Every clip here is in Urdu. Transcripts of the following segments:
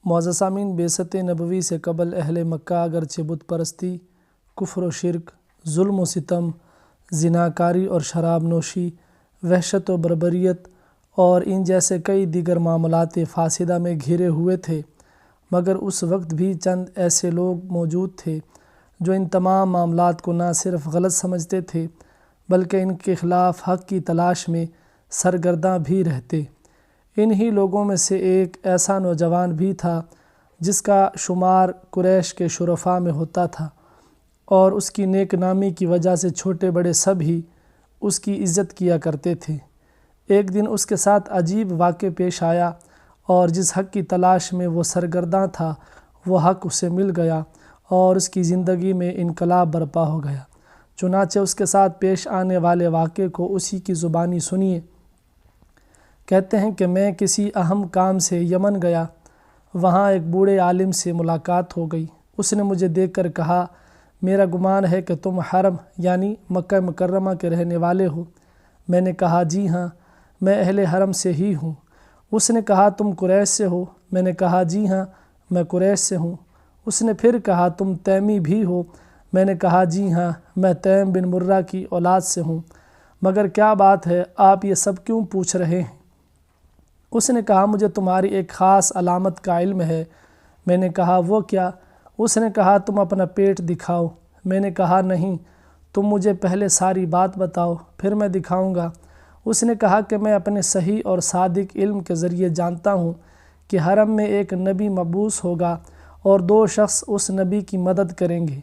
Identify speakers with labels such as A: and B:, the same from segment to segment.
A: معزز سامعین، بعثت نبوی سے قبل اہل مکہ اگرچہ بت پرستی، کفر و شرک، ظلم و ستم، زناکاری اور شراب نوشی، وحشت و بربریت اور ان جیسے کئی دیگر معاملات فاسدہ میں گھرے ہوئے تھے، مگر اس وقت بھی چند ایسے لوگ موجود تھے جو ان تمام معاملات کو نہ صرف غلط سمجھتے تھے بلکہ ان کے خلاف حق کی تلاش میں سرگرداں بھی رہتے۔ انہی لوگوں میں سے ایک ایسا نوجوان بھی تھا جس کا شمار قریش کے شرفاء میں ہوتا تھا، اور اس کی نیک نامی کی وجہ سے چھوٹے بڑے سب ہی اس کی عزت کیا کرتے تھے۔ ایک دن اس کے ساتھ عجیب واقع پیش آیا، اور جس حق کی تلاش میں وہ سرگرداں تھا وہ حق اسے مل گیا اور اس کی زندگی میں انقلاب برپا ہو گیا۔ چنانچہ اس کے ساتھ پیش آنے والے واقعے کو اسی کی زبانی سنیے۔ کہتے ہیں کہ میں کسی اہم کام سے یمن گیا، وہاں ایک بوڑھے عالم سے ملاقات ہو گئی۔ اس نے مجھے دیکھ کر کہا، میرا گمان ہے کہ تم حرم یعنی مکہ مکرمہ کے رہنے والے ہو۔ میں نے کہا، جی ہاں، میں اہل حرم سے ہی ہوں۔ اس نے کہا، تم قریش سے ہو؟ میں نے کہا، جی ہاں، میں قریش سے ہوں۔ اس نے پھر کہا، تم تیمی بھی ہو؟ میں نے کہا، جی ہاں، میں تیم بن مرہ کی اولاد سے ہوں۔ مگر کیا بات ہے، آپ یہ سب کیوں پوچھ رہے ہیں؟ اس نے کہا، مجھے تمہاری ایک خاص علامت کا علم ہے۔ میں نے کہا، وہ کیا؟ اس نے کہا، تم اپنا پیٹ دکھاؤ۔ میں نے کہا، نہیں، تم مجھے پہلے ساری بات بتاؤ، پھر میں دکھاؤں گا۔ اس نے کہا کہ میں اپنے صحیح اور صادق علم کے ذریعے جانتا ہوں کہ حرم میں ایک نبی مبعوث ہوگا اور 2 شخص اس نبی کی مدد کریں گے۔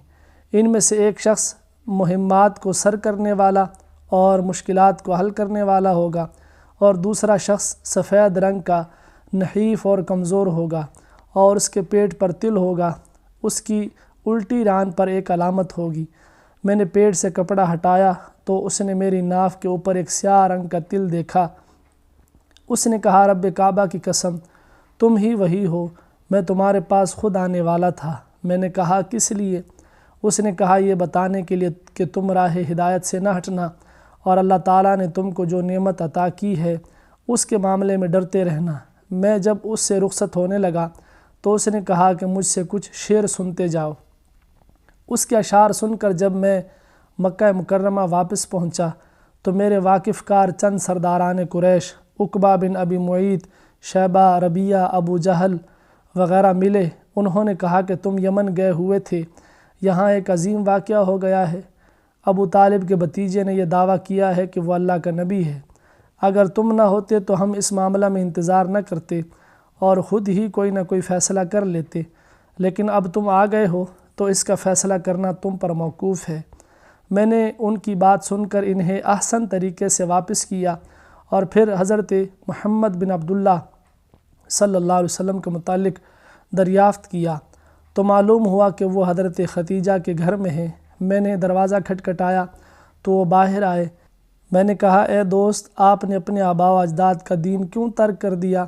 A: ان میں سے ایک شخص مہمات کو سر کرنے والا اور مشکلات کو حل کرنے والا ہوگا، اور دوسرا شخص سفید رنگ کا، نحیف اور کمزور ہوگا، اور اس کے پیٹ پر تل ہوگا۔ اس کی الٹی ران پر ایک علامت ہوگی۔ میں نے پیٹ سے کپڑا ہٹایا تو اس نے میری ناف کے اوپر ایک سیاہ رنگ کا تل دیکھا۔ اس نے کہا، رب کعبہ کی قسم، تم ہی وہی ہو، میں تمہارے پاس خود آنے والا تھا۔ میں نے کہا، کس لیے؟ اس نے کہا، یہ بتانے کے لیے کہ تم راہ ہدایت سے نہ ہٹنا، اور اللہ تعالیٰ نے تم کو جو نعمت عطا کی ہے اس کے معاملے میں ڈرتے رہنا۔ میں جب اس سے رخصت ہونے لگا تو اس نے کہا کہ مجھ سے کچھ شعر سنتے جاؤ۔ اس کے اشعار سن کر جب میں مکہ مکرمہ واپس پہنچا تو میرے واقف کار چند سرداران قریش، عقبہ بن ابی معیط، شیبہ، ربیعہ، ابو جہل وغیرہ ملے۔ انہوں نے کہا کہ تم یمن گئے ہوئے تھے، یہاں ایک عظیم واقعہ ہو گیا ہے۔ ابو طالب کے بھتیجے نے یہ دعویٰ کیا ہے کہ وہ اللہ کا نبی ہے۔ اگر تم نہ ہوتے تو ہم اس معاملہ میں انتظار نہ کرتے اور خود ہی کوئی نہ کوئی فیصلہ کر لیتے، لیکن اب تم آ گئے ہو تو اس کا فیصلہ کرنا تم پر موقوف ہے۔ میں نے ان کی بات سن کر انہیں احسن طریقے سے واپس کیا اور پھر حضرت محمد بن عبداللہ صلی اللہ علیہ وسلم کے متعلق دریافت کیا تو معلوم ہوا کہ وہ حضرت ختیجہ کے گھر میں ہیں۔ میں نے دروازہ کھٹکھٹایا تو وہ باہر آئے۔ میں نے کہا، اے دوست، آپ نے اپنے آباء و اجداد کا دین کیوں ترک کر دیا؟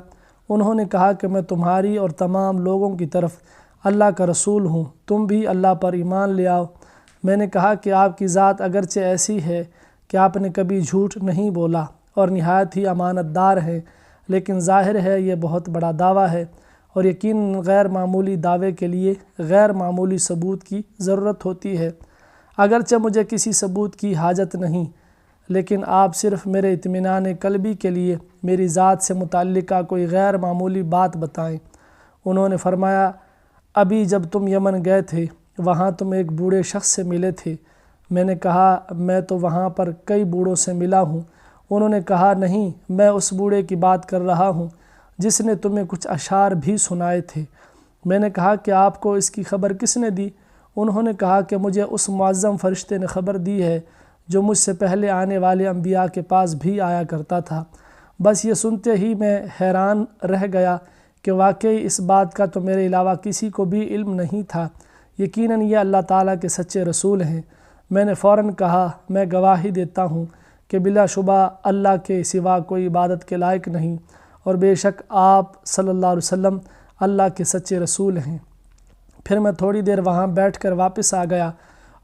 A: انہوں نے کہا کہ میں تمہاری اور تمام لوگوں کی طرف اللہ کا رسول ہوں، تم بھی اللہ پر ایمان لے آؤ۔ میں نے کہا کہ آپ کی ذات اگرچہ ایسی ہے کہ آپ نے کبھی جھوٹ نہیں بولا اور نہایت ہی امانت دار ہیں، لیکن ظاہر ہے یہ بہت بڑا دعویٰ ہے، اور یقیناً غیر معمولی دعوے کے لیے غیر معمولی ثبوت کی ضرورت ہوتی ہے۔ اگرچہ مجھے کسی ثبوت کی حاجت نہیں، لیکن آپ صرف میرے اطمینان قلبی کے لیے میری ذات سے متعلقہ کوئی غیر معمولی بات بتائیں۔ انہوں نے فرمایا، ابھی جب تم یمن گئے تھے وہاں تم ایک بوڑھے شخص سے ملے تھے۔ میں نے کہا، میں تو وہاں پر کئی بوڑھوں سے ملا ہوں۔ انہوں نے کہا، نہیں، میں اس بوڑھے کی بات کر رہا ہوں جس نے تمہیں کچھ اشعار بھی سنائے تھے۔ میں نے کہا کہ آپ کو اس کی خبر کس نے دی؟ انہوں نے کہا کہ مجھے اس معظم فرشتے نے خبر دی ہے جو مجھ سے پہلے آنے والے انبیاء کے پاس بھی آیا کرتا تھا۔ بس یہ سنتے ہی میں حیران رہ گیا کہ واقعی اس بات کا تو میرے علاوہ کسی کو بھی علم نہیں تھا۔ یقیناً یہ اللہ تعالیٰ کے سچے رسول ہیں۔ میں نے فوراً کہا، میں گواہی دیتا ہوں کہ بلا شبہ اللہ کے سوا کوئی عبادت کے لائق نہیں، اور بے شک آپ صلی اللہ علیہ وسلم اللہ کے سچے رسول ہیں۔ پھر میں تھوڑی دیر وہاں بیٹھ کر واپس آ گیا،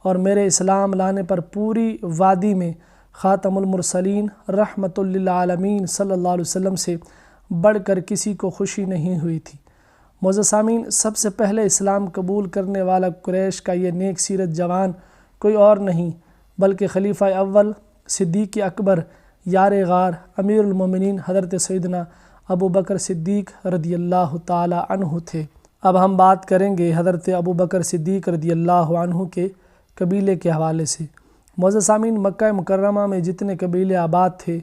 A: اور میرے اسلام لانے پر پوری وادی میں خاتم المرسلین رحمۃ للعالمین صلی اللہ علیہ وسلم سے بڑھ کر کسی کو خوشی نہیں ہوئی تھی۔ معزز سامعین، سب سے پہلے اسلام قبول کرنے والا قریش کا یہ نیک سیرت جوان کوئی اور نہیں بلکہ خلیفہ اول صدیق اکبر یار غار امیر المومنین حضرت سیدنا ابو بکر صدیق رضی اللہ تعالی عنہ تھے۔ اب ہم بات کریں گے حضرت ابو بکر صدیق رضی اللہ عنہ کے قبیلے کے حوالے سے۔ معزز سامعین، مکہ مکرمہ میں جتنے قبیلے آباد تھے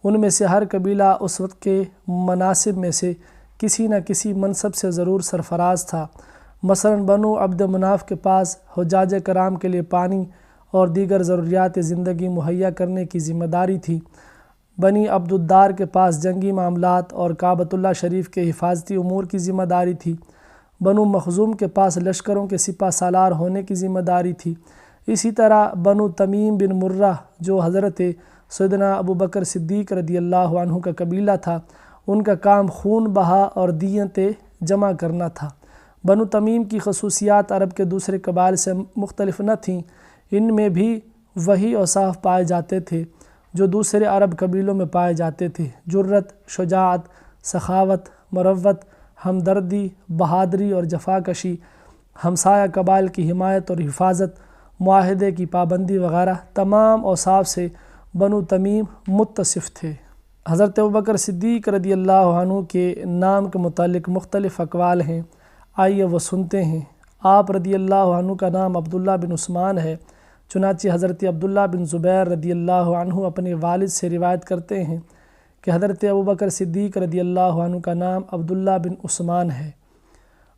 A: ان میں سے ہر قبیلہ اس وقت کے مناصب میں سے کسی نہ کسی منصب سے ضرور سرفراز تھا۔ مثلا بنو عبد مناف کے پاس حجاج کرام کے لیے پانی اور دیگر ضروریات زندگی مہیا کرنے کی ذمہ داری تھی۔ بنی عبد الدار کے پاس جنگی معاملات اور کعبۃ اللہ شریف کے حفاظتی امور کی ذمہ داری تھی۔ بنو مخزوم کے پاس لشکروں کے سپہ سالار ہونے کی ذمہ داری تھی۔ اسی طرح بنو تمیم بن مرہ جو حضرت سیدنا ابو بکر صدیق رضی اللہ عنہ کا قبیلہ تھا، ان کا کام خون بہا اور دیتیں جمع کرنا تھا۔ بنو تمیم کی خصوصیات عرب کے دوسرے قبائل سے مختلف نہ تھیں، ان میں بھی وہی اوصاف پائے جاتے تھے جو دوسرے عرب قبیلوں میں پائے جاتے تھے: جرت، شجاعت، سخاوت، مروت، ہمدردی، بہادری اور جفاکشی، ہمسایہ قبائل کی حمایت اور حفاظت، معاہدے کی پابندی وغیرہ تمام اوصاف سے بنو تمیم متصف تھے۔ حضرت ابوبکر صدیق رضی اللہ عنہ کے نام کے متعلق مختلف اقوال ہیں، آئیے وہ سنتے ہیں۔ آپ رضی اللہ عنہ کا نام عبداللہ بن عثمان ہے، چنانچہ حضرت عبداللہ بن زبیر رضی اللہ عنہ اپنے والد سے روایت کرتے ہیں کہ حضرت ابوبکر صدیق رضی اللہ عنہ کا نام عبداللہ بن عثمان ہے۔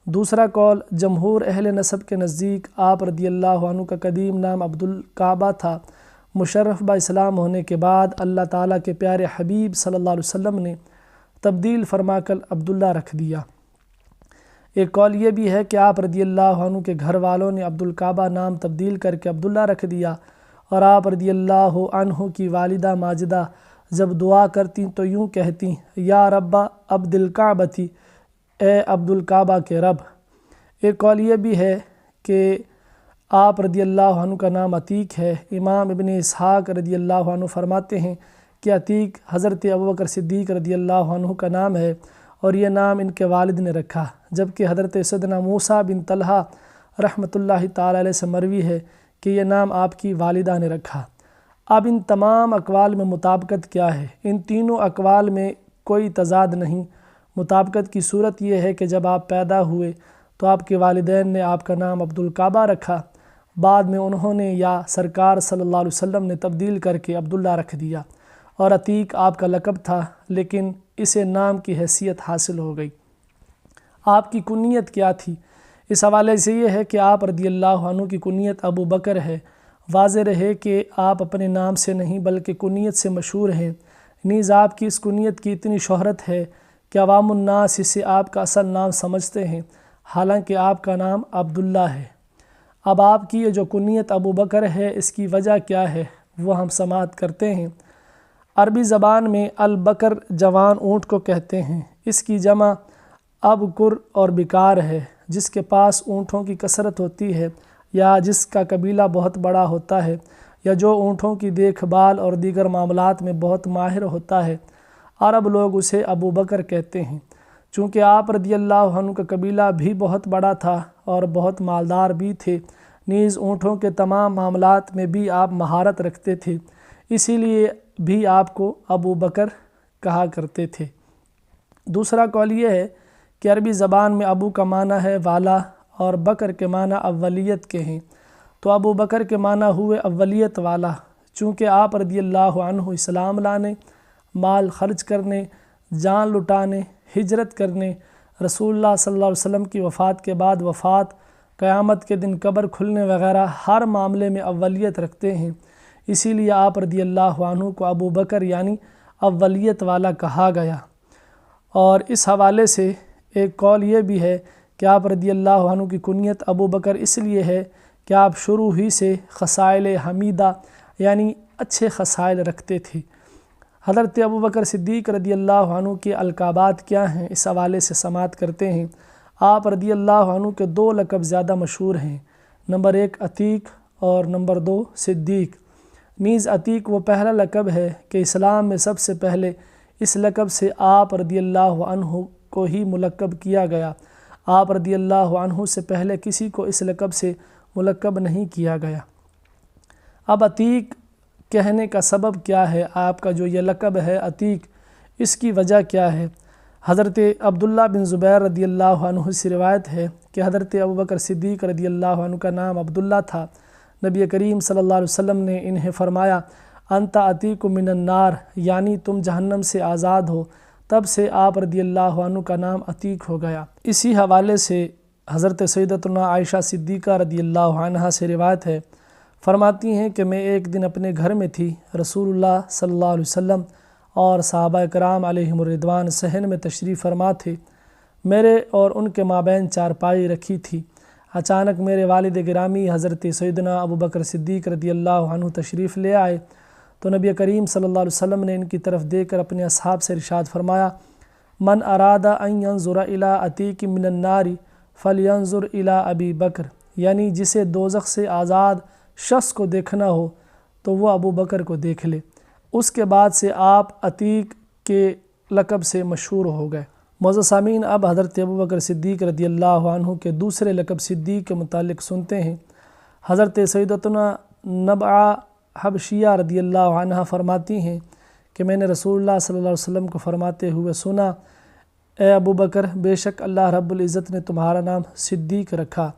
A: دوسرا قول جمہور اہل نسب کے نزدیک آپ رضی اللہ عنہ کا قدیم نام عبدالکعبہ تھا، مشرف با اسلام ہونے کے بعد اللہ تعالیٰ کے پیارے حبیب صلی اللہ علیہ وسلم نے تبدیل فرما کر عبداللہ رکھ دیا۔ ایک قول یہ بھی ہے کہ آپ رضی اللہ عنہ کے گھر والوں نے عبدالکعبہ نام تبدیل کر کے عبداللہ رکھ دیا، اور آپ رضی اللہ عنہ کی والدہ ماجدہ جب دعا کرتی تو یوں کہتی: یا رب عبد الکعبتی، اے عبدالکعبہ کے رب۔ ایک قول یہ بھی ہے کہ آپ رضی اللہ عنہ کا نام عتیق ہے۔ امام ابن اسحاق رضی اللہ عنہ فرماتے ہیں کہ عتیق حضرت ابوبکر صدیق رضی اللہ عنہ کا نام ہے اور یہ نام ان کے والد نے رکھا، جبکہ حضرت سیدنا موسیٰ بن طلحہ رحمۃ اللہ تعالی علیہ سے مروی ہے کہ یہ نام آپ کی والدہ نے رکھا۔ اب ان تمام اقوال میں مطابقت کیا ہے؟ ان تینوں اقوال میں کوئی تضاد نہیں۔ مطابقت کی صورت یہ ہے کہ جب آپ پیدا ہوئے تو آپ کے والدین نے آپ کا نام عبدالکعبہ رکھا، بعد میں انہوں نے یا سرکار صلی اللہ علیہ وسلم نے تبدیل کر کے عبداللہ رکھ دیا، اور عتیق آپ کا لقب تھا لیکن اسے نام کی حیثیت حاصل ہو گئی۔ آپ کی کنیت کیا تھی؟ اس حوالے سے یہ ہے کہ آپ رضی اللہ عنہ کی کنیت ابو بکر ہے۔ واضح رہے کہ آپ اپنے نام سے نہیں بلکہ کنیت سے مشہور ہیں، نیز آپ کی اس کنیت کی اتنی شہرت ہے کہ عوام الناس اسے آپ کا اصل نام سمجھتے ہیں، حالانکہ آپ کا نام عبداللہ ہے۔ اب آپ کی یہ جو کنیت ابو بکر ہے، اس کی وجہ کیا ہے وہ ہم سماعت کرتے ہیں۔ عربی زبان میں البکر جوان اونٹ کو کہتے ہیں، اس کی جمع ابکر اور بکار ہے، جس کے پاس اونٹوں کی کثرت ہوتی ہے یا جس کا قبیلہ بہت بڑا ہوتا ہے یا جو اونٹوں کی دیکھ بھال اور دیگر معاملات میں بہت ماہر ہوتا ہے۔ عرب لوگ اسے ابو بکر کہتے ہیں۔ چونکہ آپ رضی اللہ عنہ کا قبیلہ بھی بہت بڑا تھا اور بہت مالدار بھی تھے، نیز اونٹوں کے تمام معاملات میں بھی آپ مہارت رکھتے تھے، اسی لیے بھی آپ کو ابو بکر کہا کرتے تھے۔ دوسرا قول یہ ہے کہ عربی زبان میں ابو کا معنی ہے والا اور بکر کے معنی اولیت کے ہیں، تو ابو بکر کے معنی ہوئے اولیت والا۔ چونکہ آپ رضی اللہ عنہ اسلام لانے، مال خرچ کرنے، جان لٹانے، ہجرت کرنے، رسول اللہ صلی اللہ علیہ وسلم کی وفات کے بعد وفات، قیامت کے دن قبر کھلنے وغیرہ ہر معاملے میں اولیت رکھتے ہیں، اسی لیے آپ رضی اللہ عنہ کو ابو بکر یعنی اولیت والا کہا گیا۔ اور اس حوالے سے ایک قول یہ بھی ہے کہ آپ رضی اللہ عنہ کی کنیت ابو بکر اس لیے ہے کہ آپ شروع ہی سے خصائل حمیدہ یعنی اچھے خصائل رکھتے تھے۔ حضرت ابوبکر صدیق رضی اللہ عنہ کے القابات کیا ہیں؟ اس حوالے سے سماعت کرتے ہیں۔ آپ رضی اللہ عنہ کے دو لقب زیادہ مشہور ہیں، نمبر 1 عتیق اور نمبر 2 صدیق۔ نیز عتیق وہ پہلا لقب ہے کہ اسلام میں سب سے پہلے اس لقب سے آپ رضی اللہ عنہ کو ہی ملقب کیا گیا۔ آپ رضی اللہ عنہ سے پہلے کسی کو اس لقب سے ملقب نہیں کیا گیا۔ اب عتیق کہنے کا سبب کیا ہے؟ آپ کا جو یہ لقب ہے عتیق، اس کی وجہ کیا ہے؟ حضرت عبداللہ بن زبیر رضی اللہ عنہ سے روایت ہے کہ حضرت ابوبکر صدیق رضی اللہ عنہ کا نام عبداللہ تھا۔ نبی کریم صلی اللہ علیہ وسلم نے انہیں فرمایا انت عتیق من النار، یعنی تم جہنم سے آزاد ہو۔ تب سے آپ رضی اللہ عنہ کا نام عتیق ہو گیا۔ اسی حوالے سے حضرت سیدتنا عائشہ صدیقہ رضی اللہ عنہا سے روایت ہے، فرماتی ہیں کہ میں ایک دن اپنے گھر میں تھی، رسول اللہ صلی اللہ علیہ وسلم اور صحابہ کرام علیہم الرضوان صحن میں تشریف فرما تھے۔ میرے اور ان کے مابین چارپائی رکھی تھی۔ اچانک میرے والد گرامی حضرت سیدنا ابوبکر صدیق رضی اللہ عنہ تشریف لے آئے تو نبی کریم صلی اللہ علیہ وسلم نے ان کی طرف دیکھ کر اپنے اصحاب سے ارشاد فرمایا من اراد ان ينظر الى عتیق من النار فلینظر الى ابی بکر، یعنی جسے دوزخ سے آزاد شخص کو دیکھنا ہو تو وہ ابو بکر کو دیکھ لے۔ اس کے بعد سے آپ عتیق کے لقب سے مشہور ہو گئے۔ معزز سامعین، اب حضرت ابوبکر صدیق رضی اللہ عنہ کے دوسرے لقب صدیق کے متعلق سنتے ہیں۔ حضرت سیدتنا نبعہ حبشیہ رضی اللہ عنہ فرماتی ہیں کہ میں نے رسول اللہ صلی اللہ علیہ وسلم کو فرماتے ہوئے سنا اے ابو بکر، بے شک اللہ رب العزت نے تمہارا نام صدیق رکھا۔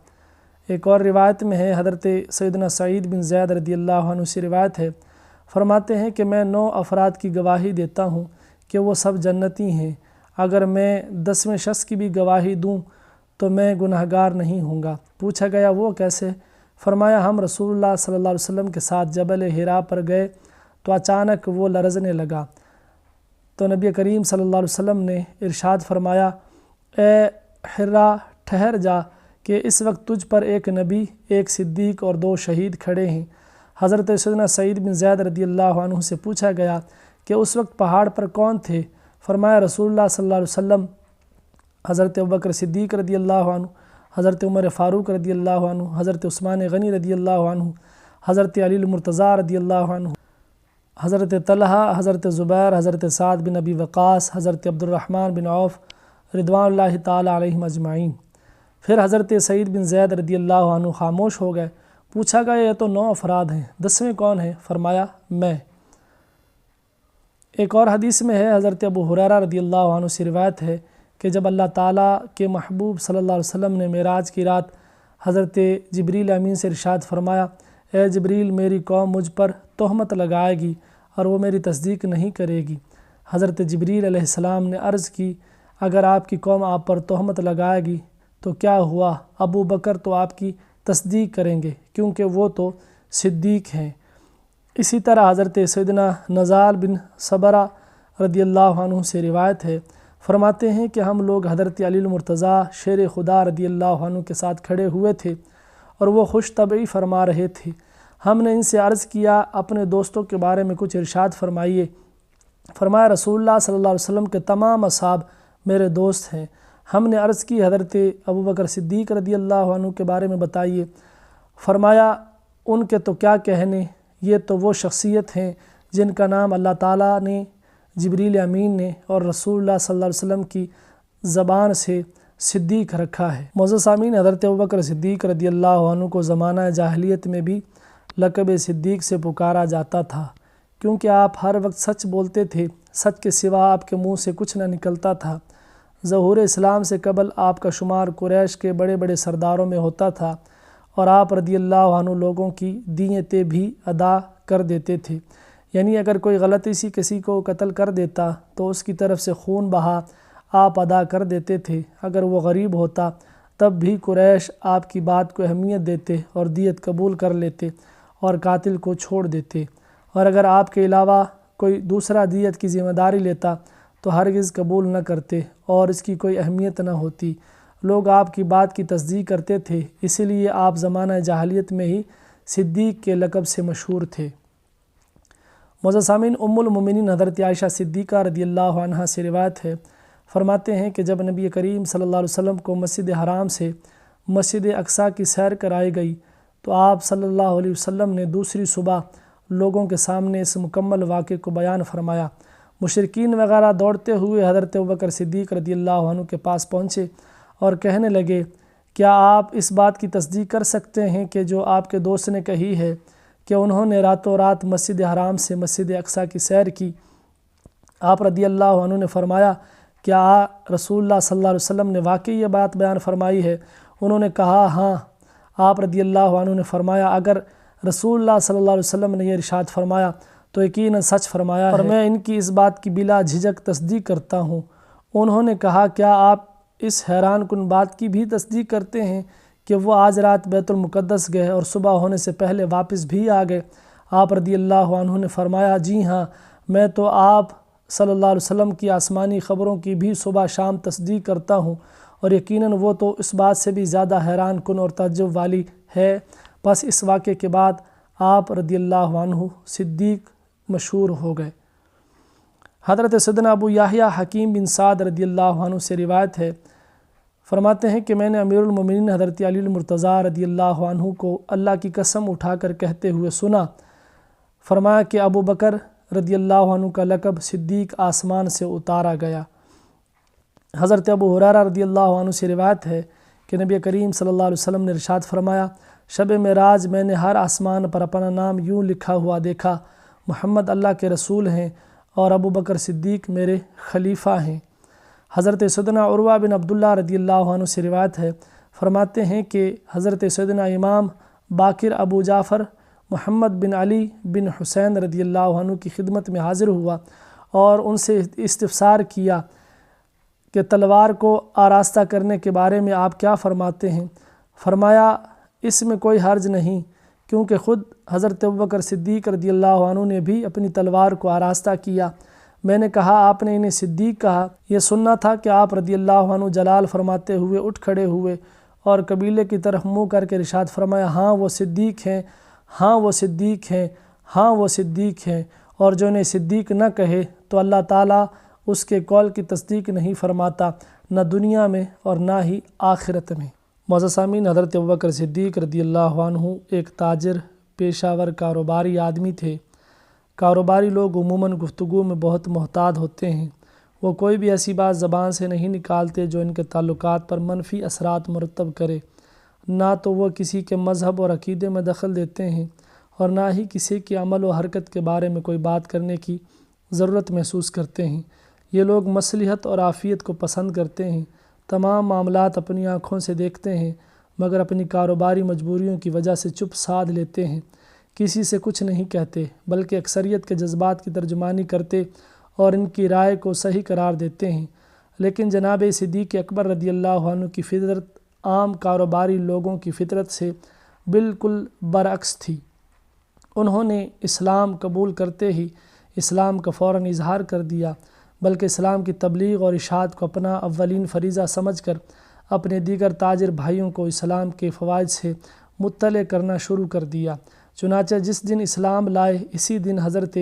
A: ایک اور روایت میں ہے، حضرت سیدنا سعید بن زید رضی اللہ عنہ سے روایت ہے، فرماتے ہیں کہ میں 9 افراد کی گواہی دیتا ہوں کہ وہ سب جنتی ہیں، اگر میں 10ویں شخص کی بھی گواہی دوں تو میں گناہگار نہیں ہوں گا۔ پوچھا گیا وہ کیسے؟ فرمایا ہم رسول اللہ صلی اللہ علیہ وسلم کے ساتھ جبل حرا پر گئے تو اچانک وہ لرزنے لگا، تو نبی کریم صلی اللہ علیہ وسلم نے ارشاد فرمایا اے حرا ٹھہر جا کہ اس وقت تجھ پر ایک نبی، ایک صدیق اور 2 شہید کھڑے ہیں۔ حضرت سیدنا سعید بن زید رضی اللہ عنہ سے پوچھا گیا کہ اس وقت پہاڑ پر کون تھے؟ فرمایا رسول اللہ صلی اللہ علیہ وسلم، حضرت ابوبکر صدیق رضی اللہ عنہ، حضرت عمر فاروق رضی اللہ عنہ، حضرت عثمان غنی رضی اللہ عنہ، حضرت علی المرتضیٰ رضی اللہ عنہ، حضرت طلحہ، حضرت زبیر، حضرت سعد بن ابی وقاص، حضرت عبد الرحمن بن عوف رضوان اللہ تعالی علیہم اجمعین۔ پھر حضرت سعید بن زید رضی اللہ عنہ خاموش ہو گئے۔ پوچھا گیا یہ تو 9 افراد ہیں، 10ویں کون ہیں؟ فرمایا میں۔ ایک اور حدیث میں ہے، حضرت ابو ہریرہ رضی اللہ عنہ سے روایت ہے کہ جب اللہ تعالیٰ کے محبوب صلی اللہ علیہ وسلم نے معراج کی رات حضرت جبریل امین سے ارشاد فرمایا اے جبریل، میری قوم مجھ پر تہمت لگائے گی اور وہ میری تصدیق نہیں کرے گی۔ حضرت جبریل علیہ السلام نے عرض کی اگر آپ کی قوم آپ پر تہمت لگائے گی تو کیا ہوا؟ ابو بکر تو آپ کی تصدیق کریں گے کیونکہ وہ تو صدیق ہیں۔ اسی طرح حضرت سیدنا نزال بن صبرہ رضی اللہ عنہ سے روایت ہے، فرماتے ہیں کہ ہم لوگ حضرت علی المرتضیٰ شیر خدا رضی اللہ عنہ کے ساتھ کھڑے ہوئے تھے اور وہ خوش طبعی فرما رہے تھے۔ ہم نے ان سے عرض کیا اپنے دوستوں کے بارے میں کچھ ارشاد فرمائیے۔ فرمایا رسول اللہ صلی اللہ علیہ وسلم کے تمام اصحاب میرے دوست ہیں۔ ہم نے عرض کی حضرت ابوبکر صدیق رضی اللہ عنہ کے بارے میں بتائیے۔ فرمایا ان کے تو کیا کہنے، یہ تو وہ شخصیت ہیں جن کا نام اللہ تعالیٰ نے، جبریل امین نے اور رسول اللہ صلی اللہ علیہ وسلم کی زبان سے صدیق رکھا ہے۔ معزز سامعین، حضرت ابوبکر صدیق رضی اللہ عنہ کو زمانہ جاہلیت میں بھی لقب صدیق سے پکارا جاتا تھا کیونکہ آپ ہر وقت سچ بولتے تھے، سچ کے سوا آپ کے منہ سے کچھ نہ نکلتا تھا۔ ظہور اسلام سے قبل آپ کا شمار قریش کے بڑے بڑے سرداروں میں ہوتا تھا اور آپ رضی اللہ عنہ لوگوں کی دیتیں بھی ادا کر دیتے تھے، یعنی اگر کوئی غلطی سے کسی کو قتل کر دیتا تو اس کی طرف سے خون بہا آپ ادا کر دیتے تھے۔ اگر وہ غریب ہوتا تب بھی قریش آپ کی بات کو اہمیت دیتے اور دیت قبول کر لیتے اور قاتل کو چھوڑ دیتے، اور اگر آپ کے علاوہ کوئی دوسرا دیت کی ذمہ داری لیتا تو ہرگز قبول نہ کرتے اور اس کی کوئی اہمیت نہ ہوتی۔ لوگ آپ کی بات کی تصدیق کرتے تھے، اسی لیے آپ زمانہ جاہلیت میں ہی صدیق کے لقب سے مشہور تھے۔ معزز سامعین، ام المومنین حضرت عائشہ صدیقہ رضی اللہ عنہا سے روایت ہے، فرماتے ہیں کہ جب نبی کریم صلی اللہ علیہ وسلم کو مسجد حرام سے مسجد اقصیٰ کی سیر کرائی گئی تو آپ صلی اللہ علیہ وسلم نے دوسری صبح لوگوں کے سامنے اس مکمل واقعے کو بیان فرمایا۔ مشرکین وغیرہ دوڑتے ہوئے حضرت ابوبکر صدیق رضی اللہ عنہ کے پاس پہنچے اور کہنے لگے کیا آپ اس بات کی تصدیق کر سکتے ہیں کہ جو آپ کے دوست نے کہی ہے کہ انہوں نے راتوں رات مسجد حرام سے مسجد اقصیٰ کی سیر کی؟ آپ رضی اللہ عنہ نے فرمایا کیا رسول اللہ صلی اللہ علیہ وسلم نے واقعی یہ بات بیان فرمائی ہے؟ انہوں نے کہا ہاں۔ آپ رضی اللہ عنہ نے فرمایا اگر رسول اللہ صلی اللہ علیہ وسلم نے یہ ارشاد فرمایا تو یقیناً سچ فرمایا ہے، اور میں ان کی اس بات کی بلا جھجک تصدیق کرتا ہوں۔ انہوں نے کہا کیا آپ اس حیران کن بات کی بھی تصدیق کرتے ہیں کہ وہ آج رات بیت المقدس گئے اور صبح ہونے سے پہلے واپس بھی آ گئے؟ آپ رضی اللہ عنہ نے فرمایا جی ہاں، میں تو آپ صلی اللہ علیہ وسلم کی آسمانی خبروں کی بھی صبح شام تصدیق کرتا ہوں، اور یقیناً وہ تو اس بات سے بھی زیادہ حیران کن اور تعجب والی ہے۔ بس اس واقعے کے بعد آپ رضی اللہ عنہ صدیق مشہور ہو گئے۔ حضرت سیدنا ابو یحییٰ حکیم بن سعد رضی اللہ عنہ سے روایت ہے، فرماتے ہیں کہ میں نے امیر المومنین حضرت علی المرتضیٰ رضی اللہ عنہ کو اللہ کی قسم اٹھا کر کہتے ہوئے سنا، فرمایا کہ ابو بکر رضی اللہ عنہ کا لقب صدیق آسمان سے اتارا گیا۔ حضرت ابو ہریرہ رضی اللہ عنہ سے روایت ہے کہ نبی کریم صلی اللہ علیہ وسلم نے ارشاد فرمایا شب معراج میں نے ہر آسمان پر اپنا نام یوں لکھا ہوا دیکھا، محمد اللہ کے رسول ہیں اور ابو بکر صدیق میرے خلیفہ ہیں۔ حضرت سیدنا عروہ بن عبداللہ رضی اللہ عنہ سے روایت ہے، فرماتے ہیں کہ حضرت سیدنا امام باقر ابو جعفر محمد بن علی بن حسین رضی اللہ عنہ کی خدمت میں حاضر ہوا اور ان سے استفسار کیا کہ تلوار کو آراستہ کرنے کے بارے میں آپ کیا فرماتے ہیں؟ فرمایا اس میں کوئی حرج نہیں، کیونکہ خود حضرت ابوبکر صدیق رضی اللہ عنہ نے بھی اپنی تلوار کو آراستہ کیا۔ میں نے کہا آپ نے انہیں صدیق کہا، یہ سننا تھا کہ آپ رضی اللہ عنہ جلال فرماتے ہوئے اٹھ کھڑے ہوئے اور قبیلے کی طرف منہ کر کے ارشاد فرمایا ہاں وہ صدیق ہیں، ہاں وہ صدیق ہیں، ہاں وہ صدیق ہیں، اور جو انہیں صدیق نہ کہے تو اللہ تعالیٰ اس کے قول کی تصدیق نہیں فرماتا، نہ دنیا میں اور نہ ہی آخرت میں۔ معزز سامعین، حضرت ابوبکر صدیق رضی اللہ عنہ ایک تاجر پیشہ ور کاروباری آدمی تھے۔ کاروباری لوگ عموماً گفتگو میں بہت محتاط ہوتے ہیں، وہ کوئی بھی ایسی بات زبان سے نہیں نکالتے جو ان کے تعلقات پر منفی اثرات مرتب کرے۔ نہ تو وہ کسی کے مذہب اور عقیدے میں دخل دیتے ہیں اور نہ ہی کسی کے عمل و حرکت کے بارے میں کوئی بات کرنے کی ضرورت محسوس کرتے ہیں۔ یہ لوگ مصلحت اور عافیت کو پسند کرتے ہیں، تمام معاملات اپنی آنکھوں سے دیکھتے ہیں، مگر اپنی کاروباری مجبوریوں کی وجہ سے چپ سادھ لیتے ہیں، کسی سے کچھ نہیں کہتے بلکہ اکثریت کے جذبات کی ترجمانی کرتے اور ان کی رائے کو صحیح قرار دیتے ہیں۔ لیکن جناب صدیق اکبر رضی اللہ عنہ کی فطرت عام کاروباری لوگوں کی فطرت سے بالکل برعکس تھی۔ انہوں نے اسلام قبول کرتے ہی اسلام کا فوراً اظہار کر دیا، بلکہ اسلام کی تبلیغ اور اشاعت کو اپنا اولین فریضہ سمجھ کر اپنے دیگر تاجر بھائیوں کو اسلام کے فوائد سے مطلع کرنا شروع کر دیا۔ چنانچہ جس دن اسلام لائے اسی دن حضرت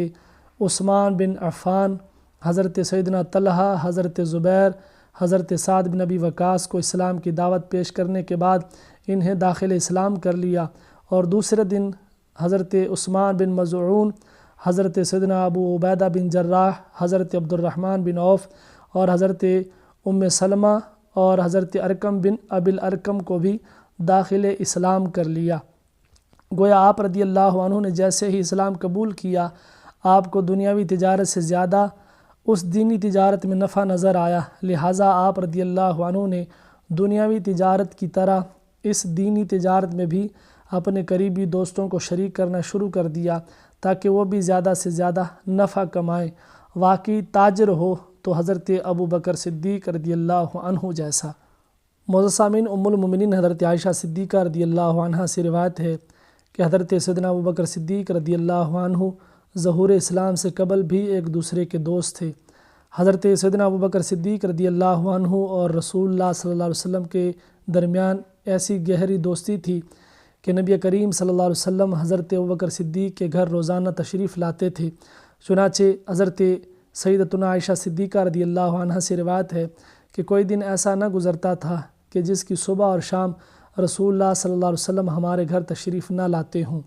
A: عثمان بن عفان، حضرت سیدنا طلحہ، حضرت زبیر، حضرت سعد بن ابی وقاص کو اسلام کی دعوت پیش کرنے کے بعد انہیں داخل اسلام کر لیا، اور دوسرے دن حضرت عثمان بن مظعون، حضرت سیدنا ابو عبیدہ بن جراح، حضرت عبد الرحمن بن عوف اور حضرت ام سلمہ اور حضرت ارقم بن ابی الارقم کو بھی داخل اسلام کر لیا۔ گویا آپ رضی اللہ عنہ نے جیسے ہی اسلام قبول کیا، آپ کو دنیاوی تجارت سے زیادہ اس دینی تجارت میں نفع نظر آیا، لہٰذا آپ رضی اللہ عنہ نے دنیاوی تجارت کی طرح اس دینی تجارت میں بھی اپنے قریبی دوستوں کو شریک کرنا شروع کر دیا تاکہ وہ بھی زیادہ سے زیادہ نفع کمائیں۔ واقعی تاجر ہو تو حضرت ابو بکر صدیق رضی اللہ عنہ جیسا۔ معزز سامعین، ام المومنین حضرت عائشہ صدیقہ رضی اللہ عنہا سے روایت ہے کہ حضرت سیدنا ابو بکر صدیق رضی اللہ عنہ ظہور اسلام سے قبل بھی ایک دوسرے کے دوست تھے۔ حضرت سیدنا ابو بکر صدیق رضی اللہ عنہ اور رسول اللہ صلی اللہ علیہ وسلم کے درمیان ایسی گہری دوستی تھی کہ نبی کریم صلی اللہ علیہ وسلم حضرت ابو بکر صدیق کے گھر روزانہ تشریف لاتے تھے۔ چنانچہ حضرت سیدتنا عائشہ صدیقہ رضی اللہ عنہ سے روایت ہے کہ کوئی دن ایسا نہ گزرتا تھا کہ جس کی صبح اور شام رسول اللہ صلی اللہ علیہ وسلم ہمارے گھر تشریف نہ لاتے ہوں۔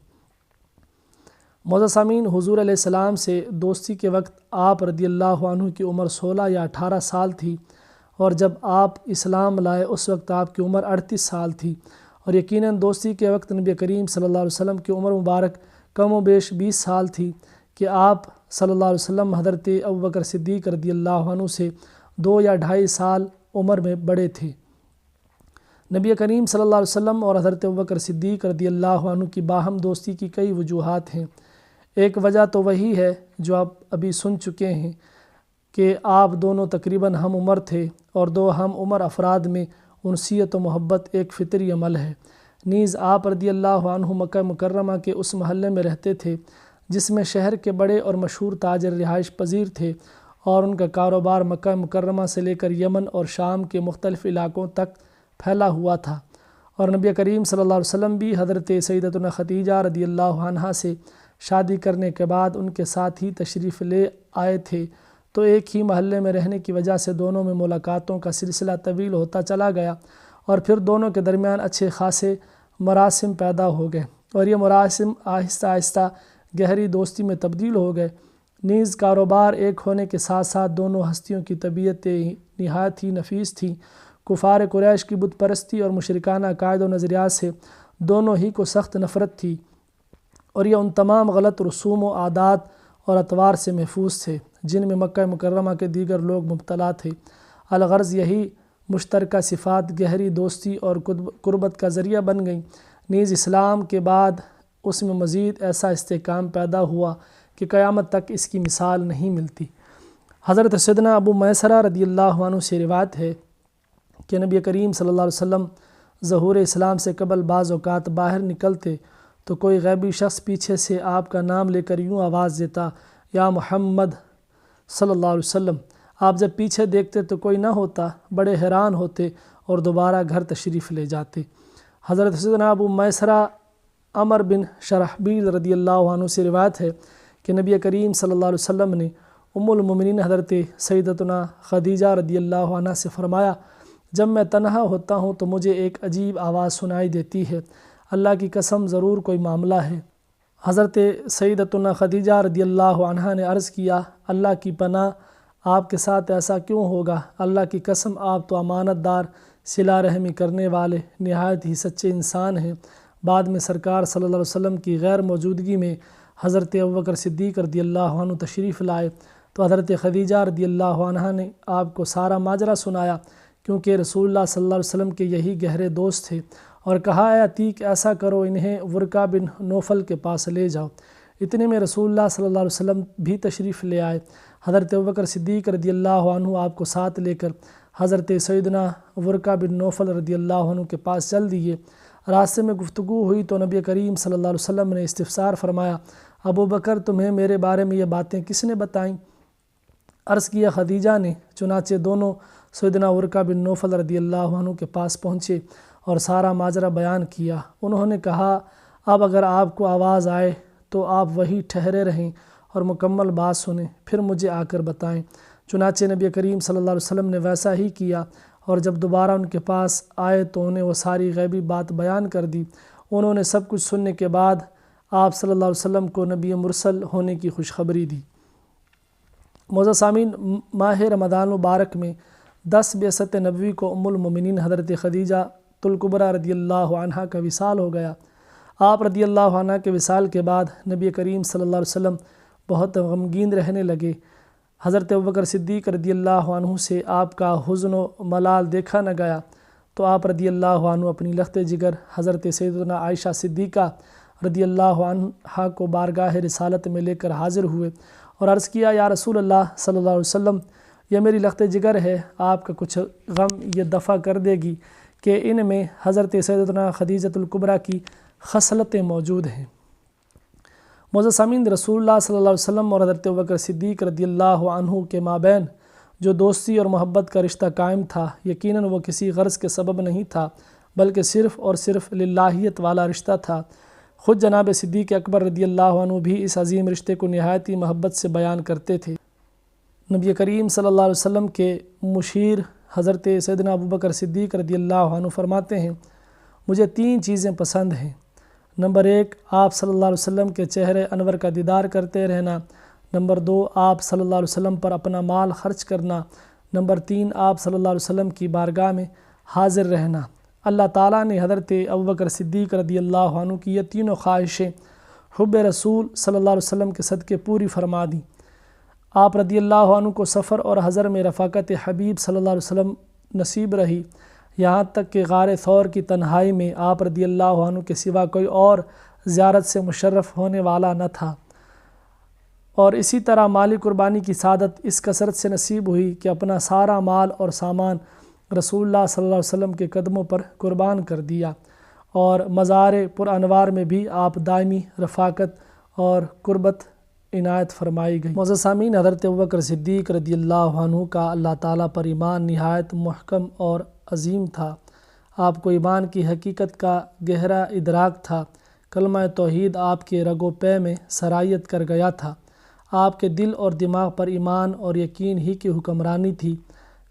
A: معزز سامعین، حضور علیہ السلام سے دوستی کے وقت آپ رضی اللہ عنہ کی عمر 16 یا 18 سال تھی، اور جب آپ اسلام لائے اس وقت آپ کی عمر 38 سال تھی، اور یقیناً دوستی کے وقت نبی کریم صلی اللہ علیہ وسلم کی عمر مبارک کم و بیش 20 سال تھی کہ آپ صلی اللہ علیہ وسلم حضرت ابوبکر صدیق رضی اللہ عنہ سے 2 یا 2.5 سال عمر میں بڑے تھے۔ نبی کریم صلی اللہ علیہ وسلم اور حضرت ابوبکر صدیق رضی اللہ عنہ کی باہم دوستی کی کئی وجوہات ہیں۔ ایک وجہ تو وہی ہے جو آپ ابھی سن چکے ہیں کہ آپ دونوں تقریباً ہم عمر تھے، اور دو ہم عمر افراد میں انسیت و محبت ایک فطری عمل ہے۔ نیز آپ رضی اللہ عنہ مکہ مکرمہ کے اس محلے میں رہتے تھے جس میں شہر کے بڑے اور مشہور تاجر رہائش پذیر تھے، اور ان کا کاروبار مکہ مکرمہ سے لے کر یمن اور شام کے مختلف علاقوں تک پھیلا ہوا تھا، اور نبی کریم صلی اللہ علیہ وسلم بھی حضرت سیدتنا خدیجہ رضی اللہ عنہا سے شادی کرنے کے بعد ان کے ساتھ ہی تشریف لے آئے تھے، تو ایک ہی محلے میں رہنے کی وجہ سے دونوں میں ملاقاتوں کا سلسلہ طویل ہوتا چلا گیا، اور پھر دونوں کے درمیان اچھے خاصے مراسم پیدا ہو گئے، اور یہ مراسم آہستہ آہستہ گہری دوستی میں تبدیل ہو گئے۔ نیز کاروبار ایک ہونے کے ساتھ ساتھ دونوں ہستیوں کی طبیعتیں نہایت ہی نفیس تھیں۔ کفار قریش کی بت پرستی اور مشرکانہ عقائد و نظریات سے دونوں ہی کو سخت نفرت تھی، اور یہ ان تمام غلط رسوم و عادات اور اطوار سے محفوظ تھے جن میں مکہ مکرمہ کے دیگر لوگ مبتلا تھے۔ الغرض یہی مشترکہ صفات گہری دوستی اور قربت کا ذریعہ بن گئیں۔ نیز اسلام کے بعد اس میں مزید ایسا استحکام پیدا ہوا کہ قیامت تک اس کی مثال نہیں ملتی۔ حضرت سیدنا ابو میسرہ رضی اللہ عنہ سے روایت ہے کہ نبی کریم صلی اللہ علیہ وسلم ظہور اسلام سے قبل بعض اوقات باہر نکلتے تو کوئی غیبی شخص پیچھے سے آپ کا نام لے کر یوں آواز دیتا، یا محمد صلی اللہ علیہ وسلم۔ آپ جب پیچھے دیکھتے تو کوئی نہ ہوتا، بڑے حیران ہوتے اور دوبارہ گھر تشریف لے جاتے۔ حضرت سیدنا ابو میسرہ عمر بن شرحبیل رضی اللہ عنہ سے روایت ہے کہ نبی کریم صلی اللہ علیہ وسلم نے ام المومنین حضرت سیدتنا خدیجہ رضی اللہ عنہ سے فرمایا، جب میں تنہا ہوتا ہوں تو مجھے ایک عجیب آواز سنائی دیتی ہے، اللہ کی قسم ضرور کوئی معاملہ ہے۔ حضرت سیدتنا خدیجہ رضی اللہ عنہا نے عرض کیا، اللہ کی پناہ، آپ کے ساتھ ایسا کیوں ہوگا؟ اللہ کی قسم آپ تو امانت دار، صلہ رحمی کرنے والے، نہایت ہی سچے انسان ہیں۔ بعد میں سرکار صلی اللہ علیہ وسلم کی غیر موجودگی میں حضرت ابوبکر صدیق رضی اللہ عنہ تشریف لائے تو حضرت خدیجہ رضی اللہ عنہا نے آپ کو سارا ماجرا سنایا، کیونکہ رسول اللہ صلی اللہ علیہ وسلم کے یہی گہرے دوست تھے، اور کہا، اے عتیق ایسا کرو، انہیں ورقہ بن نوفل کے پاس لے جاؤ۔ اتنے میں رسول اللہ صلی اللہ علیہ وسلم بھی تشریف لے آئے۔ حضرت ابوبکر صدیق رضی اللہ عنہ آپ کو ساتھ لے کر حضرت سیدنا ورقہ بن نوفل رضی اللہ عنہ کے پاس چل دیے۔ راستے میں گفتگو ہوئی تو نبی کریم صلی اللہ علیہ وسلم نے استفسار فرمایا، ابوبکر تمہیں میرے بارے میں یہ باتیں کس نے بتائیں؟ عرض کیا، خدیجہ نے۔ چنانچہ دونوں سیدنا ورقہ بن نوفل رضی اللہ عنہ کے پاس پہنچے اور سارا ماجرا بیان کیا۔ انہوں نے کہا، اب اگر آپ کو آواز آئے تو آپ وہیں ٹھہرے رہیں اور مکمل بات سنیں، پھر مجھے آ کر بتائیں۔ چنانچہ نبی کریم صلی اللہ علیہ وسلم نے ویسا ہی کیا، اور جب دوبارہ ان کے پاس آئے تو انہیں وہ ساری غیبی بات بیان کر دی۔ انہوں نے سب کچھ سننے کے بعد آپ صلی اللہ علیہ وسلم کو نبی مرسل ہونے کی خوشخبری دی۔ معزز سامعین، ماہ رمضان مبارک میں 10 بعثت نبوی کو ام المومنین حضرت خدیجہ الکبریٰ رضی اللہ عنہا کا وصال ہو گیا۔ آپ رضی اللہ عنہ کے وصال کے بعد نبی کریم صلی اللہ علیہ وسلم بہت غمگین رہنے لگے۔ حضرت ابوبکر صدیق رضی اللہ عنہ سے آپ کا حزن و ملال دیکھا نہ گیا، تو آپ رضی اللہ عنہ اپنی لخت جگر حضرت سیدنا عائشہ صدیقہ رضی اللہ عنہا کو بارگاہ رسالت میں لے کر حاضر ہوئے اور عرض کیا، یا رسول اللہ صلی اللہ علیہ وسلم، یہ میری لخت جگر ہے، آپ کا کچھ غم یہ دفع کر دے گی کہ ان میں حضرت سیدنا خدیجہ الکبریٰ کی خصلتیں موجود ہیں۔ معزز سامعین، رسول اللہ صلی اللہ علیہ وسلم اور حضرت ابوبکر صدیق رضی اللہ عنہ کے مابین جو دوستی اور محبت کا رشتہ قائم تھا، یقیناً وہ کسی غرض کے سبب نہیں تھا، بلکہ صرف اور صرف للہیت والا رشتہ تھا۔ خود جناب صدیق اکبر رضی اللہ عنہ بھی اس عظیم رشتے کو نہایت ہی محبت سے بیان کرتے تھے۔ نبی کریم صلی اللہ علیہ وسلم کے مشیر حضرت سیدنا ابوبکر صدیق رضی اللہ عنہ فرماتے ہیں، مجھے 3 چیزیں پسند ہیں۔ نمبر 1، آپ صلی اللہ علیہ وسلم کے چہرے انور کا دیدار کرتے رہنا۔ نمبر 2، آپ صلی اللہ علیہ وسلم پر اپنا مال خرچ کرنا۔ نمبر 3 آپ صلی اللہ علیہ وسلم کی بارگاہ میں حاضر رہنا۔ اللہ تعالیٰ نے حضرت ابوبکر صدیق رضی اللہ عنہ کی یہ تینوں خواہشیں حب رسول صلی اللہ علیہ وسلم کے صدقے پوری فرما دیں۔ آپ رضی اللہ عنہ کو سفر اور حضر میں رفاقت حبیب صلی اللہ علیہ وسلم نصیب رہی، یہاں تک کہ غار ثور کی تنہائی میں آپ رضی اللہ عنہ کے سوا کوئی اور زیارت سے مشرف ہونے والا نہ تھا، اور اسی طرح مالی قربانی کی سعادت اس کثرت سے نصیب ہوئی کہ اپنا سارا مال اور سامان رسول اللہ صلی اللہ علیہ وسلم کے قدموں پر قربان کر دیا، اور مزار پر انوار میں بھی آپ دائمی رفاقت اور قربت عنایت فرمائی گئی۔ معزز سامعین، حضرت ابوبکر صدیق رضی اللہ عنہ کا اللہ تعالیٰ پر ایمان نہایت محکم اور عظیم تھا۔ آپ کو ایمان کی حقیقت کا گہرا ادراک تھا۔ کلمہ توحید آپ کے رگ و پے میں سرایت کر گیا تھا۔ آپ کے دل اور دماغ پر ایمان اور یقین ہی کی حکمرانی تھی۔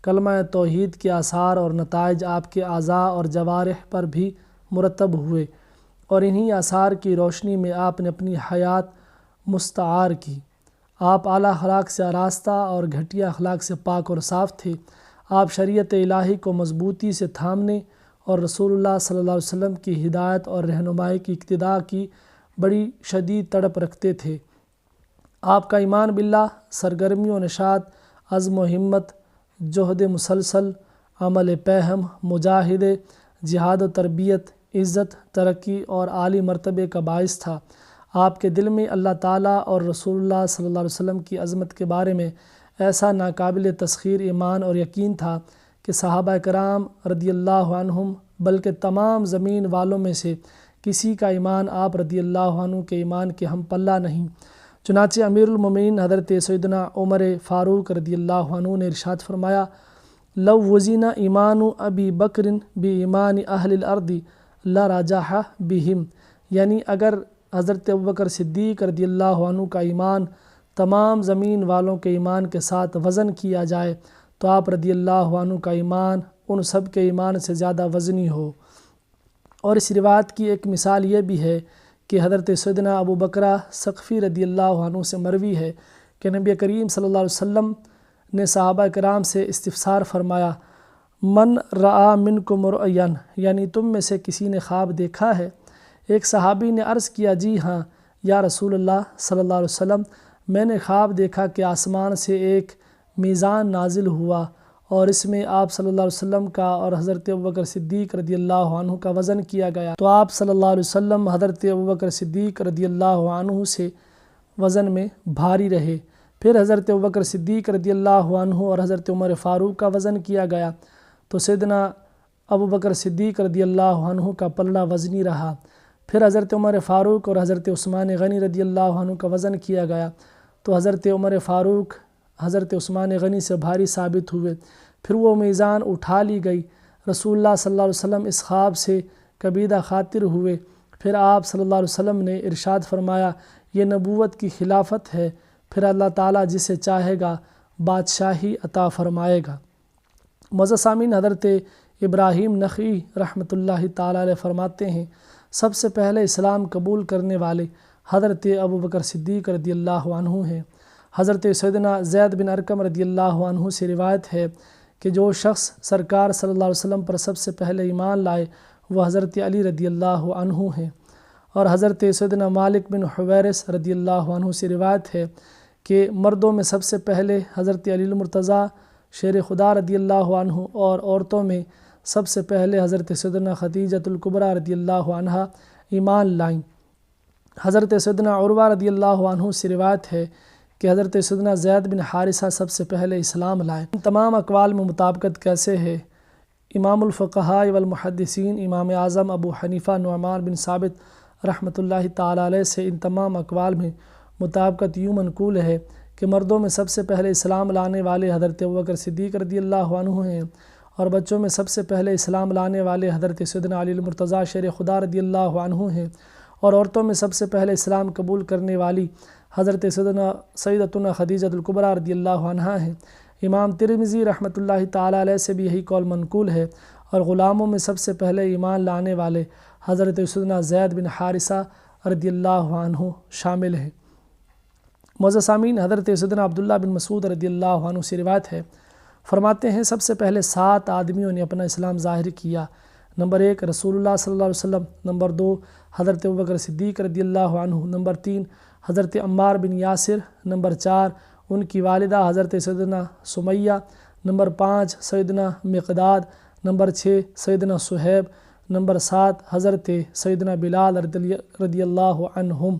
A: کلمہ توحید کے آثار اور نتائج آپ کے اعضاء اور جوارح پر بھی مرتب ہوئے، اور انہی آثار کی روشنی میں آپ نے اپنی حیات مستعار کی۔ آپ اعلیٰ اخلاق سے آراستہ اور گھٹیا اخلاق سے پاک اور صاف تھے۔ آپ شریعت الہی کو مضبوطی سے تھامنے اور رسول اللہ صلی اللہ علیہ وسلم کی ہدایت اور رہنمائی کی اقتداء کی بڑی شدید تڑپ رکھتے تھے۔ آپ کا ایمان باللہ سرگرمی و نشاط، عزم و ہمت، جہد مسلسل، عمل پیہم، مجاہدے، جہاد و تربیت، عزت، ترقی اور عالی مرتبے کا باعث تھا۔ آپ کے دل میں اللہ تعالیٰ اور رسول اللہ صلی اللہ علیہ وسلم کی عظمت کے بارے میں ایسا ناقابل تسخیر ایمان اور یقین تھا کہ صحابہ کرام رضی اللہ عنہم بلکہ تمام زمین والوں میں سے کسی کا ایمان آپ رضی اللہ عنہ کے ایمان کے ہم پلہ نہیں۔ چنانچہ امیر المومنین حضرت سیدنا عمر فاروق رضی اللہ عنہ نے ارشاد فرمایا، لو وزن ایمان ابی بکر بایمان اہل الارض لرجح بہم، یعنی اگر حضرت ابوبکر صدیق رضی اللہ عنہ کا ایمان تمام زمین والوں کے ایمان کے ساتھ وزن کیا جائے تو آپ رضی اللہ عنہ کا ایمان ان سب کے ایمان سے زیادہ وزنی ہو۔ اور اس روایت کی ایک مثال یہ بھی ہے کہ حضرت سیدنا ابو بکرہ ثقفی رضی اللہ عنہ سے مروی ہے کہ نبی کریم صلی اللہ علیہ وسلم نے صحابہ کرام سے استفسار فرمایا، من رآ منکم رؤیا، یعنی تم میں سے کسی نے خواب دیکھا ہے؟ ایک صحابی نے عرض کیا، جی ہاں یا رسول اللہ صلی اللہ علیہ وسلم، میں نے خواب دیکھا کہ آسمان سے ایک میزان نازل ہوا اور اس میں آپ صلی اللہ علیہ وسلم کا اور حضرت ابوبکر صدیق رضی اللہ عنہ کا وزن کیا گیا، تو آپ صلی اللہ علیہ وسلم حضرت ابوبکر صدیق رضی اللہ عنہ سے وزن میں بھاری رہے۔ پھر حضرت ابوبکر صدیق رضی اللہ عنہ اور حضرت عمر فاروق کا وزن کیا گیا تو سیدنا ابوبکر صدیق رضی اللہ عنہ کا پلڑا وزنی رہا۔ پھر حضرت عمر فاروق اور حضرت عثمان غنی رضی اللہ عنہ کا وزن کیا گیا تو حضرت عمر فاروق حضرت عثمان غنی سے بھاری ثابت ہوئے۔ پھر وہ میزان اٹھا لی گئی۔ رسول اللہ صلی اللہ علیہ وسلم اس خواب سے کبیدہ خاطر ہوئے۔ پھر آپ صلی اللہ علیہ وسلم نے ارشاد فرمایا، یہ نبوت کی خلافت ہے، پھر اللہ تعالیٰ جسے چاہے گا بادشاہی عطا فرمائے گا۔ معزز سامعین، حضرت ابراہیم نخعی رحمۃ اللہ تعالیٰ علیہ فرماتے ہیں، سب سے پہلے اسلام قبول کرنے والے حضرت ابوبکر صدیق رضی اللہ عنہ ہیں۔ حضرت سیدنا زید بن ارقم رضی اللہ عنہ سے روایت ہے کہ جو شخص سرکار صلی اللہ علیہ وسلم پر سب سے پہلے ایمان لائے وہ حضرت علی رضی اللہ عنہ ہیں۔ اور حضرت سیدنا مالک بن حویرث رضی اللہ عنہ سے روایت ہے کہ مردوں میں سب سے پہلے حضرت علی المرتضیٰ شیر خدا رضی اللہ عنہ، اور عورتوں میں سب سے پہلے حضرت سیدنا خدیجۃ الکبریٰ رضی اللہ عنہا ایمان لائیں۔ حضرت سیدنا عروہ رضی اللہ عنہ سے روایت ہے کہ حضرت سیدنا زید بن حارثہ سب سے پہلے اسلام لائے۔ ان تمام اقوال میں مطابقت کیسے ہے؟ امام الفقہاء والمحدثین امام اعظم ابو حنیفہ نعمان بن ثابت رحمۃ اللہ تعالیٰ علیہ سے ان تمام اقوال میں مطابقت یوں منقول ہے کہ مردوں میں سب سے پہلے اسلام لانے والے حضرت ابوبکر صدیق رضی اللہ عنہ ہیں، اور بچوں میں سب سے پہلے اسلام لانے والے حضرت سیدنا علی المرتضیٰ شیر خدا رضی اللہ عنہ ہیں، اور عورتوں میں سب سے پہلے اسلام قبول کرنے والی حضرت سیدنا سیدتنا خدیجۃ الکبریٰ رضی اللہ عنہا ہیں۔ امام ترمذی رحمۃ اللہ تعالیٰ علیہ سے بھی یہی قول منقول ہے، اور غلاموں میں سب سے پہلے ایمان لانے والے حضرت سیدنا زید بن حارثہ رضی اللہ عنہ شامل ہیں۔ معزز سامعین، حضرت سیدنا عبداللہ بن مسعود رضی اللہ عنہ سے روایت ہے، فرماتے ہیں سب سے پہلے 7 آدمیوں نے اپنا اسلام ظاہر کیا۔ نمبر 1 رسول اللہ صلی اللہ علیہ وسلم، نمبر 2 حضرت ابوبکر صدیق رضی اللہ عنہ، نمبر 3 حضرت عمار بن یاسر، نمبر 4 ان کی والدہ حضرت سیدنا سمیہ، نمبر 5 سیدنا مقداد، نمبر 6 سیدنا صہیب، نمبر 7 حضرت سیدنا بلال رضی اللہ عنہم۔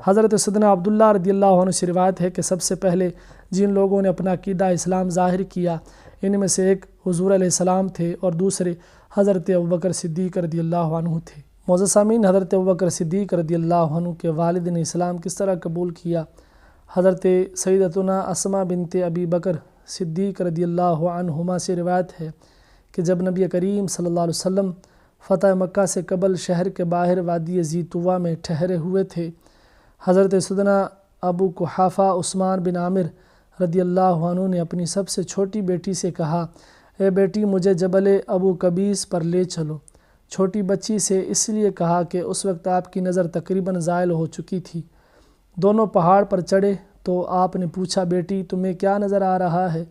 A: حضرت سیدنا عبداللہ رضی اللہ عنہ سے روایت ہے کہ سب سے پہلے جن لوگوں نے اپنا عقیدہ اسلام ظاہر کیا ان میں سے ایک حضور علیہ السلام تھے اور دوسرے حضرت ابوبکر صدیق رضی اللہ عنہ تھے۔ معزز سامعین، حضرت ابوبکر صدیق رضی اللہ عنہ کے والد نے اسلام کس طرح قبول کیا؟ حضرت سیدتنا اسماء بنت ابی بکر صدیق رضی اللہ عنہما سے روایت ہے کہ جب نبی کریم صلی اللہ علیہ وسلم فتح مکہ سے قبل شہر کے باہر وادی ذی طویٰ میں ٹھہرے ہوئے تھے، حضرت سیدنا ابو قحافہ عثمان بن عامر رضی اللہ عنہ نے اپنی سب سے چھوٹی بیٹی سے کہا، اے بیٹی مجھے جبل ابو قبیس پر لے چلو۔ چھوٹی بچی سے اس لیے کہا کہ اس وقت آپ کی نظر تقریباً زائل ہو چکی تھی۔ دونوں پہاڑ پر چڑھے تو آپ نے پوچھا، بیٹی تمہیں کیا نظر آ رہا ہے؟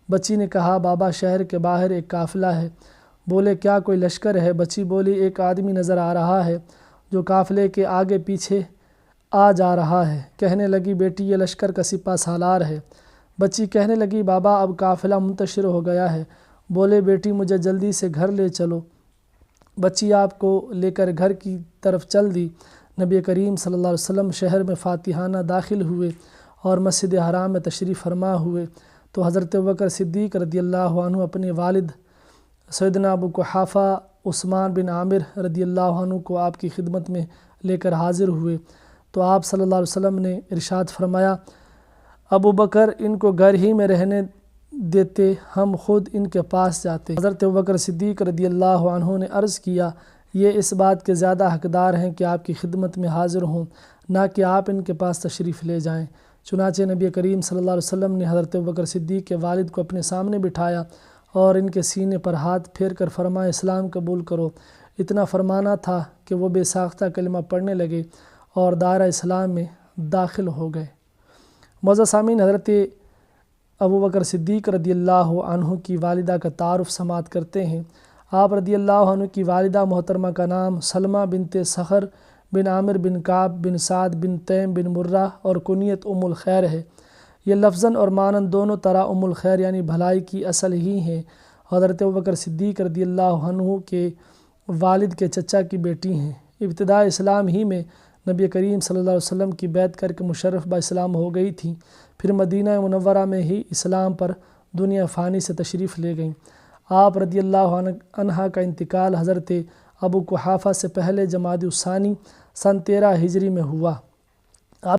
A: بچی نے کہا، بابا شہر کے باہر ایک قافلہ ہے۔ بولے، کیا کوئی لشکر ہے؟ بچی بولی، ایک آدمی نظر آ رہا ہے جو قافلے کے آگے پیچھے آ جا رہا ہے۔ کہنے لگی، بیٹی یہ لشکر کا سپہ سالار ہے۔ بچی کہنے لگی، بابا اب قافلہ منتشر ہو گیا ہے۔ بولے، بیٹی مجھے جلدی سے گھر لے چلو۔ بچی آپ کو لے کر گھر کی طرف چل دی۔ نبی کریم صلی اللہ علیہ وسلم شہر میں فاتحانہ داخل ہوئے اور مسجد حرام میں تشریف فرما ہوئے تو حضرت ابوبکر صدیق رضی اللہ عنہ اپنے والد سیدنا ابو قحافہ عثمان بن عامر رضی اللہ عنہ کو آپ کی خدمت میں لے کر حاضر ہوئے تو آپ صلی اللہ علیہ وسلم نے ارشاد فرمایا، ابو بکر ان کو گھر ہی میں رہنے دیتے، ہم خود ان کے پاس جاتے۔ حضرت ابوبکر صدیق رضی اللہ عنہ نے عرض کیا، یہ اس بات کے زیادہ حقدار ہیں کہ آپ کی خدمت میں حاضر ہوں، نہ کہ آپ ان کے پاس تشریف لے جائیں۔ چنانچہ نبی کریم صلی اللہ علیہ وسلم نے حضرت ابوبکر صدیق کے والد کو اپنے سامنے بٹھایا اور ان کے سینے پر ہاتھ پھیر کر فرمایا، اسلام قبول کرو۔ اتنا فرمانا تھا کہ وہ بے ساختہ کلمہ پڑھنے لگے اور دائرہ اسلام میں داخل ہو گئے۔ معزز سامعین، حضرت ابوبکر صدیق رضی اللہ عنہ کی والدہ کا تعارف سماعت کرتے ہیں۔ آپ رضی اللہ عنہ کی والدہ محترمہ کا نام سلمہ بنت صخر بن عامر بن کعب بن سعد بن تیم بن مرہ اور کنیت ام الخیر ہے۔ یہ لفظاً اور معناً دونوں طرح ام الخیر یعنی بھلائی کی اصل ہی ہیں۔ حضرت ابوبکر صدیق رضی اللہ عنہ کے والد کے چچا کی بیٹی ہیں۔ ابتداء اسلام ہی میں نبی کریم صلی اللہ علیہ وسلم کی بیعت کر کے مشرف با اسلام ہو گئی تھیں، پھر مدینہ منورہ میں ہی اسلام پر دنیا فانی سے تشریف لے گئیں۔ آپ رضی اللہ عنہ کا انتقال حضرت ابو قحافہ سے پہلے جمادی الثانی سن 13 ہجری میں ہوا۔